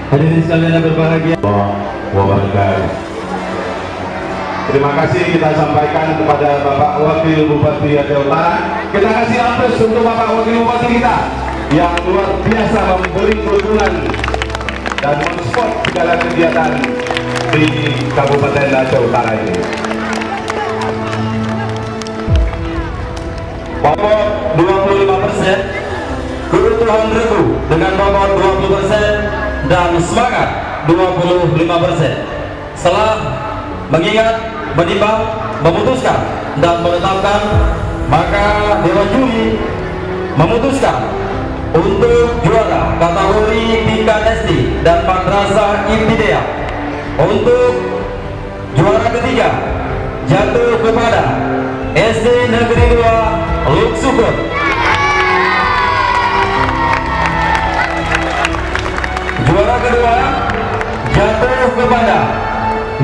Hadirin sekalian yang berbahagia, wabarakatuh. Terima kasih kita sampaikan kepada Bapak Wakil Bupati Aceh Utara. Kita kasih aplaus untuk Bapak Wakil Bupati kita yang luar biasa memberi dukungan dan mensupport segala kegiatan di Kabupaten Aceh Utara ini. Nomor 25%, kebutuhan regu dengan nomor 20% dan semangat 25%. Setelah mengingat, menimbang, memutuskan dan menetapkan, maka Dewan Juri memutuskan untuk juara kategori tingkat SD dan madrasah ibtidaiyah. Untuk juara ketiga jatuh kepada SD Negeri 2 Luk Sukun. Juara kedua jatuh kepada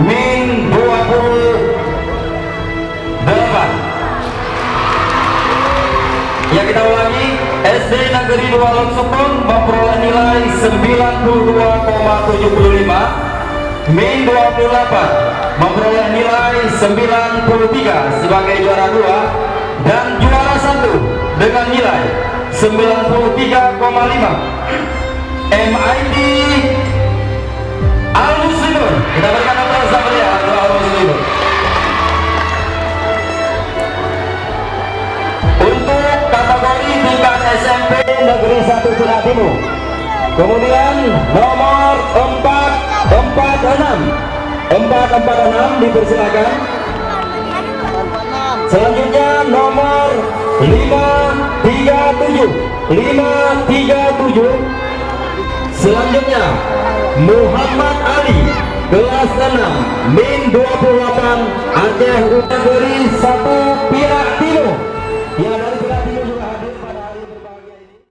Min 28. Ya, kita ulangi, SD Negeri 2 Luk Sukun memperoleh nilai 92,75, Min 28 memperoleh nilai 93 sebagai juara 2, dan juara 1 dengan nilai 93,5 MIT Al-Muslimun. Kita berikan aplaus sama dia, Al-Muslimun. Untuk kategori tingkat SMP Negeri 1 Tuna Timur, kemudian nomor 446 dipersilakan. Selanjutnya nomor 537. Selanjutnya Muhammad Ali, kelas 6, Min 28, Aceh Utara, Negeri 1 Perak Timur. Ya, dari